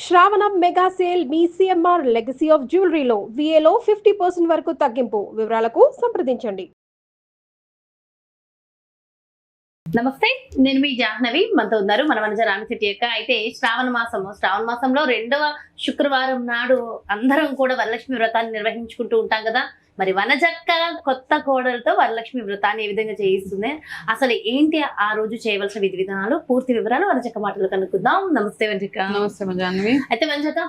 శ్రావణం mega sale మీ CMR legacy of జ్యువెలరీలో విఏలో 50% వరకు తగ్గింపు. వివరాలకు సంప్రదించండి. నమస్తే, నేను మీ జాహ్నవి. మనతో ఉన్నారు మన వనజ రామిశెట్టి యొక్క. అయితే శ్రావణ మాసంలో 2వ శుక్రవారం నాడు అందరం కూడా వరలక్ష్మి వ్రతాన్ని నిర్వహించుకుంటూ ఉంటాం కదా. మరి వనజక్క కొత్త కోడలతో వరలక్ష్మి వ్రతాన్ని ఏ విధంగా చేయిస్తుంది, అసలు ఏంటి ఆ రోజు చేయవలసిన విధి విధానాలు, పూర్తి వివరాలు వనజక్క మాటలు కనుక్కుందాం. నమస్తే వనజక్క. నమస్తే జాహ్నవి. అయితే వనజక్క,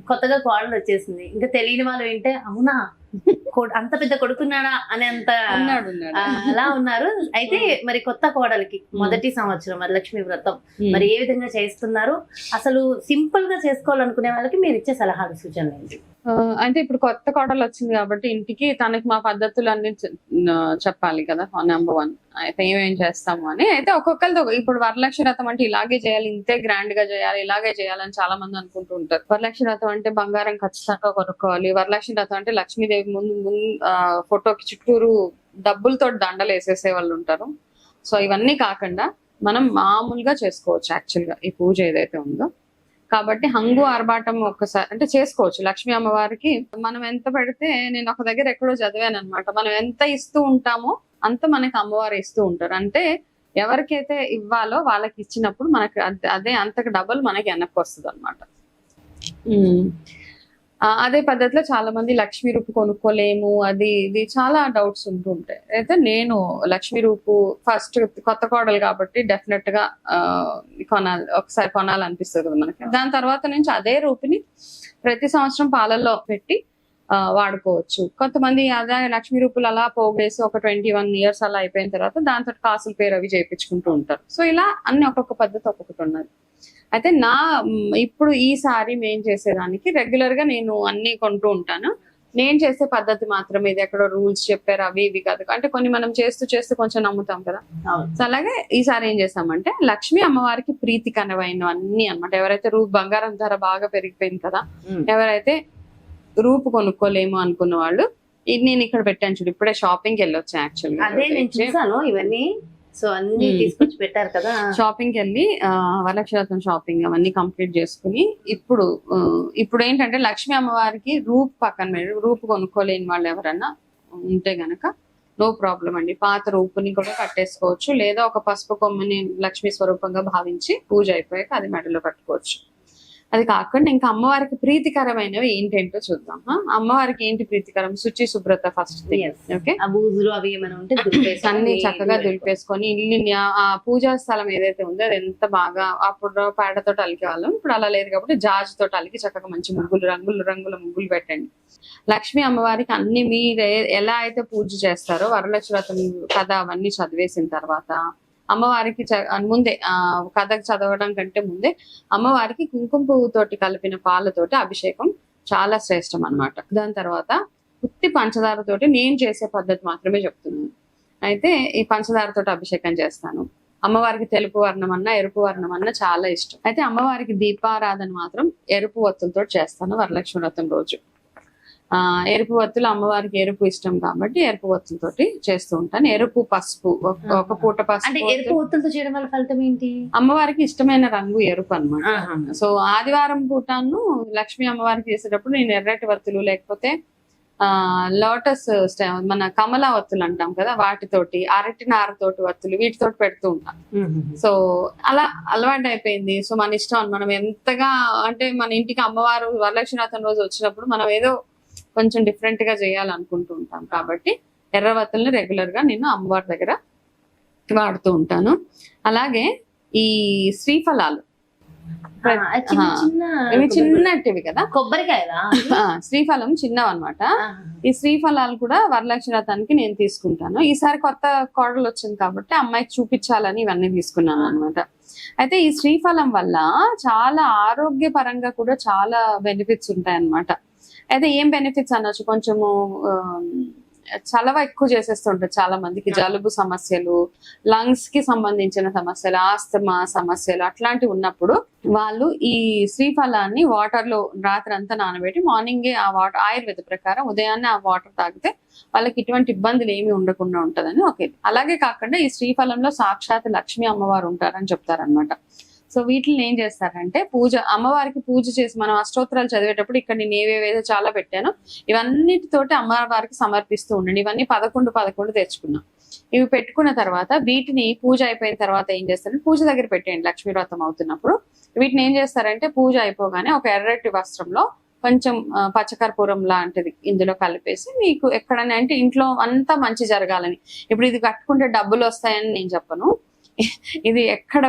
కొత్తగా కోడలు వచ్చేసింది. ఇంకా తెలియని వాళ్ళు ఏంటే అవునా అంత పెద్ద కొడుకున్నాడా అని అంత అలా ఉన్నారు. అయితే మరి కొత్త కోడలికి మొదటి సంవత్సరం వరలక్ష్మి వ్రతం మరి ఏ విధంగా చేస్తున్నారు, అసలు సింపుల్ గా చేసుకోవాలనుకునే వాళ్ళకి మీరు ఇచ్చే సలహాలు సూచనలు ఏంటి? అంటే ఇప్పుడు కొత్త కోడలు వచ్చింది కాబట్టి ఇంటికి తనకి మా పద్ధతులు అన్ని చెప్పాలి కదా. నెంబర్ 1 అయితే ఏమేం చేస్తాము అని. అయితే ఒక్కొక్కరితో ఇప్పుడు వరలక్ష్మి వ్రతం అంటే ఇలాగే చేయాలి, ఇంతే గ్రాండ్ గా చేయాలి, ఇలాగే చేయాలని చాలా మంది అనుకుంటూ ఉంటారు. వరలక్ష్మి వ్రతం అంటే బంగారం ఖచ్చితంగా కొనుక్కోవాలి, వరలక్ష్మి వ్రతం అంటే లక్ష్మీదేవి ముందు ఫోటోకి చుట్టూరు డబ్బులతో దండలు వేసేసే వాళ్ళు ఉంటారు. సో ఇవన్నీ కాకుండా మనం మామూలుగా చేసుకోవచ్చు యాక్చువల్ గా ఈ పూజ ఏదైతే ఉందో. కాబట్టి హంగు ఆర్భాటం ఒక్కసారి అంటే చేసుకోవచ్చు. లక్ష్మీ అమ్మవారికి మనం ఎంత పెడితే, నేను ఒక దగ్గర ఎక్కడో చదివాను అనమాట, మనం ఎంత ఇస్తూ ఉంటామో అంత మనకి అమ్మవారు ఇస్తూ ఉంటారు. అంటే ఎవరికైతే ఇవ్వాలో వాళ్ళకి ఇచ్చినప్పుడు మనకి అదే అంతకు డబుల్ మనకి వెనక్కి వస్తుంది అనమాట. అదే పద్ధతిలో చాలా మంది లక్ష్మీ రూపు కొనుక్కోలేము, అది ఇది చాలా డౌట్స్ ఉంటూ ఉంటాయి. అయితే నేను లక్ష్మీ రూపు ఫస్ట్ కొత్త కోడలు కాబట్టి డెఫినెట్ గా ఒకసారి కొనాలనిపిస్తుంది కదా మనకి. దాని తర్వాత నుంచి అదే రూపుని ప్రతి సంవత్సరం పాలల్లో పెట్టి వాడుకోవచ్చు. కొంతమంది అదే లక్ష్మీ రూపులు అలా పోగేసి ఒక 21 years అలా అయిపోయిన తర్వాత దాంతో కాసుల పేరు అవి చేయించుకుంటూ ఉంటారు. సో ఇలా అన్ని ఒక్కొక్క పద్ధతి ఒక్కొక్కటి ఉన్నది. అయితే ఇప్పుడు ఈసారి మేము చేసేదానికి రెగ్యులర్ గా నేను అన్ని కొంటూ ఉంటాను. నేను చేసే పద్ధతి మాత్రమే, ఇది ఎక్కడో రూల్స్ చెప్పారు అవి ఇవి కాదు. అంటే కొన్ని మనం చేస్తూ కొంచెం నమ్ముతాం కదా. సో అలాగే ఈసారి ఏం చేసామంటే లక్ష్మీ అమ్మవారికి ప్రీతికరమైనవన్నీ అన్నమాట. ఎవరైతే బంగారం ధర బాగా పెరిగిపోయింది కదా, ఎవరైతే రూపు కొనుక్కోలేము అనుకున్న వాళ్ళు, నేను ఇక్కడ పెట్టాను చూడు, ఇప్పుడే షాపింగ్కి వెళ్ళొచ్చు యాక్చువల్ గా. అదే నేను చూసాను ఇవన్నీ. సో అన్ని తీసుకొచ్చి పెట్టారు కదా. షాపింగ్కి వెళ్ళి వరలక్ష్మి షాపింగ్ అవన్నీ కంప్లీట్ చేసుకుని ఇప్పుడు ఏంటంటే లక్ష్మీ అమ్మవారికి రూపు పక్కన రూపు కొనుక్కోలేని వాళ్ళు ఎవరన్నా ఉంటే గనక నో ప్రాబ్లం అండి, పాత రూపుని కూడా కట్టేసుకోవచ్చు. లేదా ఒక పసుపు కొమ్మని లక్ష్మీ స్వరూపంగా భావించి పూజ అయిపోయాక అది మెడలో కట్టుకోవచ్చు. అది కాకుండా ఇంకా అమ్మవారికి ప్రీతికరమైనవి ఏంటంటో చూద్దాం. అమ్మవారికి ఏంటి ప్రీతికరం? శుచి శుభ్రత ఫస్ట్. ఓకే, అన్ని చక్కగా దులిపేసుకొని ఇల్లు ఆ పూజా స్థలం ఏదైతే ఉందో అది ఎంత బాగా, అప్పుడు పేడతో అలికే వాళ్ళం, ఇప్పుడు అలా లేదు కాబట్టి జాజితో అలికి చక్కగా మంచి ముగ్గులు రంగుల ముగ్గులు పెట్టండి. లక్ష్మీ అమ్మవారికి అన్ని మీరు ఎలా అయితే పూజ చేస్తారో వరలక్ష్మి వ్రతం కథ అవన్నీ చదివేసిన తర్వాత అమ్మవారికి ముందే కథకు చదవడం కంటే ముందే అమ్మవారికి కుంకుమ పువ్వుతోటి కలిపిన పాలతోటి అభిషేకం చాలా శ్రేష్టం అన్నమాట. దాని తర్వాత ఉత్తి పంచదారతోటి నేను చేసే పద్ధతి మాత్రమే చెప్తున్నాను. అయితే ఈ పంచదారతోటి అభిషేకం చేస్తాను. అమ్మవారికి తెలుపు వర్ణం అన్నా ఎరుపు వర్ణం అన్నా చాలా ఇష్టం. అయితే అమ్మవారికి దీపారాధన మాత్రం ఎరుపు ఒత్తులతో చేస్తాను వరలక్ష్మి వ్రతం రోజు. ఎరుపు ఒత్తులు అమ్మవారికి ఎరుపు ఇష్టం కాబట్టి ఎరుపు ఒత్తులతోటి చేస్తూ ఉంటాను. ఎరుపు పసుపు, ఒక పూట పసుపు. అంటే ఎరుపు ఒత్తులతో చేయడం వల్ల ఫలితం ఏంటి? అమ్మవారికి ఇష్టమైన రంగు ఎరుపు అన్నమాట. సో ఆదివారం పూటను లక్ష్మీ అమ్మవారికి చేసేటప్పుడు నేను ఎర్రటి ఒత్తులు లేకపోతే లోటస్ మన కమలా ఒత్తులు అంటాం కదా, వాటితోటి అరటి నారతోటి ఒత్తులు వీటితోటి పెడుతూ ఉంటాం. సో అలా అలవాటు అయిపోయింది. సో మన ఇష్టం, మనం ఎంతగా అంటే మన ఇంటికి అమ్మవారు వరలక్ష్మి వ్రతం రోజు వచ్చినప్పుడు మనం ఏదో కొంచెం డిఫరెంట్ గా చేయాలనుకుంటూ ఉంటాం కాబట్టి ఎర్రవత్తుల్ని రెగ్యులర్ గా నేను అమ్మవారి దగ్గర వాడుతూ ఉంటాను. అలాగే ఈ శ్రీఫలాలు ఇవి చిన్నటివి కదా, కొబ్బరికాయలా? శ్రీఫలం చిన్నవన్నమాట. ఈ శ్రీఫలాలు కూడా వరలక్ష్మి వ్రతానికి నేను తీసుకుంటాను. ఈసారి కొత్త కోడలు వచ్చింది కాబట్టి అమ్మాయికి చూపించాలని ఇవన్నీ తీసుకున్నాను అనమాట. అయితే ఈ శ్రీఫలం వల్ల చాలా ఆరోగ్యపరంగా కూడా చాలా బెనిఫిట్స్ ఉంటాయి అన్నమాట. అయితే ఏం బెనిఫిట్స్ అనొచ్చు, కొంచెము చలవ ఎక్కువ చేసేస్తుంటారు చాలా మందికి, జలుబు సమస్యలు, లంగ్స్ కి సంబంధించిన సమస్యలు, ఆస్తమా సమస్యలు అట్లాంటివి ఉన్నప్పుడు వాళ్ళు ఈ శ్రీఫలాన్ని వాటర్ లో రాత్రి అంతా నానబెట్టి మార్నింగే ఆ వాటర్, ఆయుర్వేద ప్రకారం ఉదయాన్నే ఆ వాటర్ తాగితే వాళ్ళకి ఇటువంటి ఇబ్బందులు ఏమి ఉండకుండా ఉంటదని. ఓకే, అలాగే కాకుండా ఈ శ్రీఫలంలో సాక్షాత్ లక్ష్మీ అమ్మవారు ఉంటారని చెప్తారనమాట. సో వీటిని ఏం చేస్తారంటే పూజ, అమ్మవారికి పూజ చేసి మనం అష్టోత్తరాలు చదివేటప్పుడు ఇక్కడ నేను ఏవేవేదో చాలా పెట్టాను, ఇవన్నిటితోటి అమ్మవారికి సమర్పిస్తూ ఉండండి. ఇవన్నీ 11 తెచ్చుకున్నాం. ఇవి పెట్టుకున్న తర్వాత వీటిని పూజ అయిపోయిన తర్వాత ఏం చేస్తారంటే పూజ దగ్గర పెట్టేయండి. లక్ష్మీ వ్రతం అవుతున్నప్పుడు వీటిని ఏం చేస్తారంటే పూజ అయిపోగానే ఒక ఎర్రటి వస్త్రంలో కొంచెం పచ్చకర్పూరం లాంటిది ఇందులో కలిపేసి, మీకు ఎక్కడైనా అంటే ఇంట్లో అంతా మంచి జరగాలని, ఇప్పుడు ఇది కట్టుకుంటే డబ్బులు వస్తాయని నేను చెప్పను, ఇది ఎక్కడ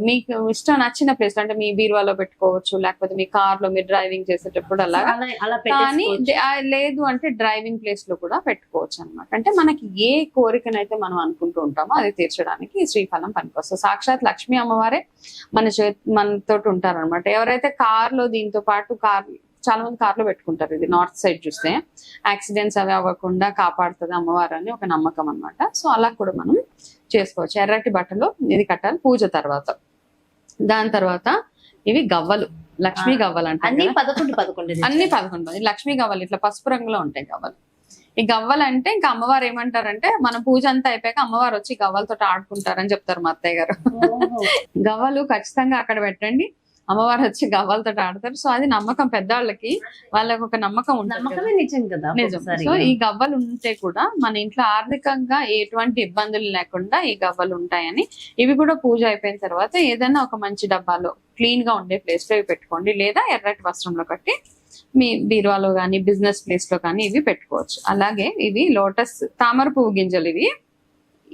మీకు ఇష్టం నచ్చిన ప్లేస్ అంటే మీ బీరువాలో పెట్టుకోవచ్చు, లేకపోతే మీ కార్ లో మీరు డ్రైవింగ్ చేసేటప్పుడు అలా, కానీ లేదు అంటే డ్రైవింగ్ ప్లేస్ లో కూడా పెట్టుకోవచ్చు అనమాట. అంటే మనకి ఏ కోరికనైతే మనం అనుకుంటూ ఉంటామో అది తీర్చడానికి శ్రీఫలం పనికొస్తుంది. సాక్షాత్ లక్ష్మీ అమ్మవారే మనతో ఉంటారు అనమాట. ఎవరైతే కార్ లో దీంతో పాటు చాలా మంది కార్లో పెట్టుకుంటారు. ఇది నార్త్ సైడ్ చూస్తే యాక్సిడెంట్స్ అవి అవ్వకుండా కాపాడుతుంది అమ్మవారు అని ఒక నమ్మకం అన్నమాట. సో అలా కూడా మనం చేసుకోవచ్చు. ఎర్రటి బట్టలు ఇది కట్టాలి పూజ తర్వాత. దాని తర్వాత ఇవి గవ్వలు, లక్ష్మీ గవ్వలు అంటే అన్ని 11 లక్ష్మీ గవ్వలు ఇట్లా పసుపు రంగులో ఉంటాయి గవ్వలు. ఈ గవ్వలు అంటే ఇంకా అమ్మవారు ఏమంటారంటే మన పూజ అంతా అయిపోయాక అమ్మవారు వచ్చి గవ్వలతో ఆడుకుంటారని చెప్తారు మా అత్తయ్య గారు. గవ్వలు ఖచ్చితంగా అక్కడ పెట్టండి, అమ్మవారు వచ్చి గవ్వలతో ఆడతారు. సో అది నమ్మకం, పెద్దవాళ్ళకి వాళ్ళకి ఒక నమ్మకం ఉంటుంది. నిజం. సో ఈ గవ్వలు ఉంటే కూడా మన ఇంట్లో ఆర్థికంగా ఎటువంటి ఇబ్బందులు లేకుండా ఈ గవ్వలు ఉంటాయని, ఇవి కూడా పూజ అయిపోయిన తర్వాత ఏదైనా ఒక మంచి డబ్బాలో క్లీన్ గా ఉండే ప్లేస్ లో ఇవి పెట్టుకోండి, లేదా ఎర్రటి వస్త్రంలో కట్టి మీ బీరువాలో కానీ బిజినెస్ ప్లేస్ లో కానీ ఇవి పెట్టుకోవచ్చు. అలాగే ఇవి లోటస్ తామర పువ్వు గింజలు, ఇవి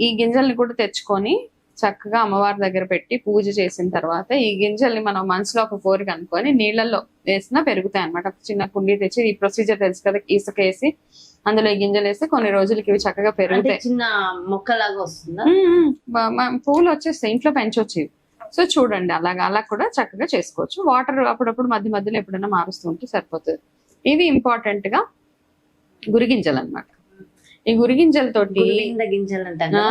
ఈ గింజల్ని కూడా తెచ్చుకొని చక్కగా అమ్మవారి దగ్గర పెట్టి పూజ చేసిన తర్వాత ఈ గింజల్ని మనం మనసులో ఒక కోరిక అనుకొని నీళ్ళల్లో వేసినా పెరుగుతాయి అనమాట. చిన్న కుండీ తెచ్చి, ఈ ప్రొసీజర్ తెలుసు కదా, ఇసుక వేసి అందులో ఈ గింజలు వేస్తే కొన్ని రోజులకి ఇవి చక్కగా పెరుగుతాయి. చిన్న మొక్కలాగా వస్తుందా? పువ్వులు వచ్చేస్తాయి, ఇంట్లో పెంచొచ్చు. సో చూడండి అలా కూడా చక్కగా చేసుకోవచ్చు. వాటర్ అప్పుడప్పుడు మధ్యలో ఎప్పుడైనా మారుస్తూ ఉంటే సరిపోతుంది. ఇవి ఇంపార్టెంట్ గా గురిగింజలు అనమాట. ఈ గురిగింజలతోటి గింజలు అంటారు.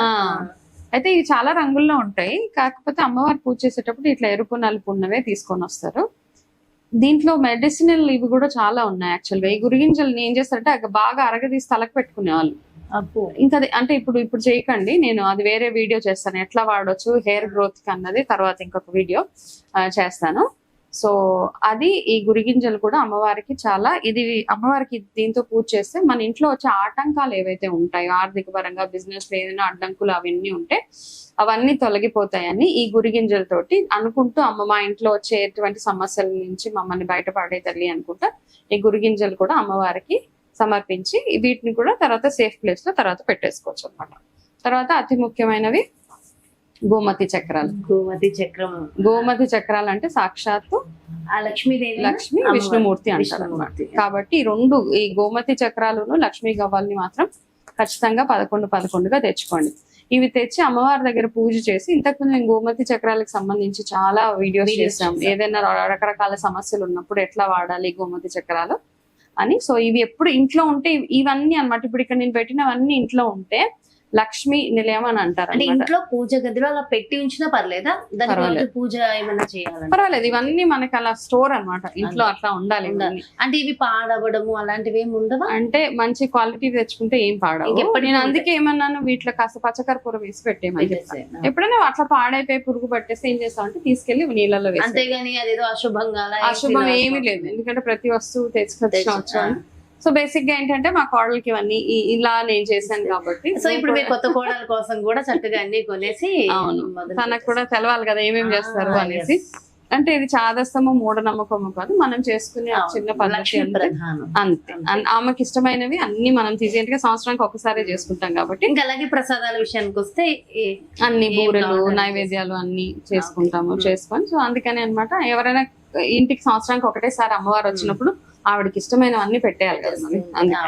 అయితే ఇవి చాలా రంగుల్లో ఉంటాయి, కాకపోతే అమ్మవారు పూజ చేసేటప్పుడు ఇట్లా ఎరుపు నలుపు ఉన్నవే తీసుకొని వస్తారు. దీంట్లో మెడిసినల్ ఇవి కూడా చాలా ఉన్నాయి యాక్చువల్గా. ఈ గురిగింజలు ఏం చేస్తారంటే బాగా అరగదీసి తలకు పెట్టుకునే వాళ్ళు. ఇంకా అంటే ఇప్పుడు చేయకండి, నేను అది వేరే వీడియో చేస్తాను ఎట్లా వాడొచ్చు హెయిర్ గ్రోత్ కి అన్నది, తర్వాత ఇంకొక వీడియో చేస్తాను. సో అది ఈ గురిగింజలు కూడా అమ్మవారికి చాలా, ఇది అమ్మవారికి దీంతో పూజ చేస్తే మన ఇంట్లో వచ్చే ఆటంకాలు ఏవైతే ఉంటాయో ఆర్థిక పరంగా బిజినెస్ లో ఏదైనా అడ్డంకులు అవన్నీ ఉంటే అవన్నీ తొలగిపోతాయని ఈ గురిగింజలతోటి అనుకుంటూ మా ఇంట్లో వచ్చేటువంటి సమస్యల నుంచి మమ్మల్ని బయటపడే తల్లి అనుకుంటా ఈ గురిగింజలు కూడా అమ్మవారికి సమర్పించి వీటిని కూడా తర్వాత సేఫ్ ప్లేస్ లో తర్వాత పెట్టేసుకోవచ్చు అనమాట. తర్వాత అతి ముఖ్యమైనవి గోమతి చక్రాలు. గోమతి చక్రాలు అంటే సాక్షాత్తు లక్ష్మీ విష్ణుమూర్తి అంటారు అన్నమాట. కాబట్టి ఈ గోమతి చక్రాలను లక్ష్మీ గవ్వల్ని మాత్రం ఖచ్చితంగా 11గా తెచ్చుకోండి. ఇవి తెచ్చి అమ్మవారి దగ్గర పూజ చేసి, ఇంతకుముందు మేము గోమతి చక్రాలకు సంబంధించి చాలా వీడియోస్ చేసాం, ఏదైనా రకరకాల సమస్యలు ఉన్నప్పుడు ఎట్లా వాడాలి గోమతి చక్రాలు అని. సో ఇవి ఎప్పుడు ఇంట్లో ఉంటే ఇవన్నీ అన్నమాట. ఇప్పుడు ఇక్కడ నేను పెట్టినవన్నీ ఇంట్లో ఉంటే లక్ష్మీ నిలయం అని అంటారు. ఇంట్లో పూజ గదిలో అలా పెట్టి ఉంచినా పర్లేదా? పూజ ఏమైనా చేయాలి పర్వాలేదు, ఇవన్నీ మనకి అలా స్టోర్ అన్నమాట, ఇంట్లో అట్లా ఉండాలి. అంటే ఇవి పాడవడము అలాంటివి ఏమి ఉండవా? అంటే మంచి క్వాలిటీ తెచ్చుకుంటే ఏం పాడవు. నేను అందుకే ఏమన్నాను, వీటిలో కాస్త పచ్చకర్పూరం వేసి పెట్టేమని. ఎప్పుడైనా అట్లా పాడైపోయి పురుగు పట్టేస్తే ఏం చేస్తాం అంటే తీసుకెళ్లి నీళ్ళలో వేసి. అంతేగాని అదేదో అశుభం ఏమీ లేదు, ఎందుకంటే ప్రతి వస్తువు తెచ్చుకోవచ్చు. సో బేసిక్ గా ఏంటంటే మా కోడలకి ఇవన్నీ ఇలా నేను చేశాను కాబట్టి, సో ఇప్పుడు మీ కొత్త కోడల కోసం కూడా చక్కగా అన్ని కొనేసి, అవును తనకు కూడా తెలవాలి కదా ఏమేమి చేస్తారు అనేసి. అంటే ఇది చాదస్తము మూఢనమ్మకము కాదు, మనం చేసుకునే చిన్న పద్ధతి అంతే. ఆమెకి ఇష్టమైనవి అన్ని మనం తీసేందుకే సంవత్సరానికి ఒకసారి చేసుకుంటాం కాబట్టి. ఇంకా అలాగే ప్రసాదాల విషయానికి వస్తే అన్ని బూరెలు నైవేద్యాలు అన్ని చేసుకొని సో అందుకని అన్నమాట. ఎవరైనా ఇంటికి సంవత్సరానికి ఒకటేసారి అమ్మవారు వచ్చినప్పుడు ఆవిడకి ఇష్టమైనవన్నీ పెట్టేయాలి కదా.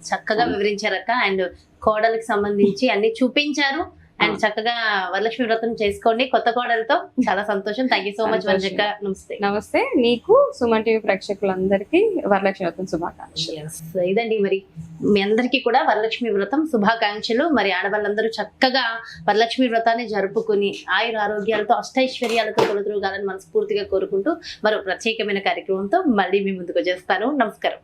చక్కగా వివరించారక్క. అండ్ కోడలికి సంబంధించి అన్ని చూపించారు. అండ్ చక్కగా వరలక్ష్మి వ్రతం చేసుకోండి కొత్త కోడలతో. చాలా సంతోషం. థ్యాంక్ యూ సో మచ్ వంశక్క. నమస్తే. నమస్తే. నీకు సుమన్ టీవీ ప్రేక్షకులందరికీ వరలక్ష్మి వ్రతం శుభాకాంక్షలు. ఇదండి మరి మీ అందరికీ కూడా వరలక్ష్మి వ్రతం శుభాకాంక్షలు. మరి ఆడవాళ్ళందరూ చక్కగా వరలక్ష్మి వ్రతాన్ని జరుపుకుని ఆయుర ఆరోగ్యాలతో అష్టైశ్వర్యాలతో కొలుతురుగాలని మనస్ఫూర్తిగా కోరుకుంటూ మరో ప్రత్యేకమైన కార్యక్రమంతో మళ్ళీ మీ ముందుకు చేస్తాను. నమస్కారం.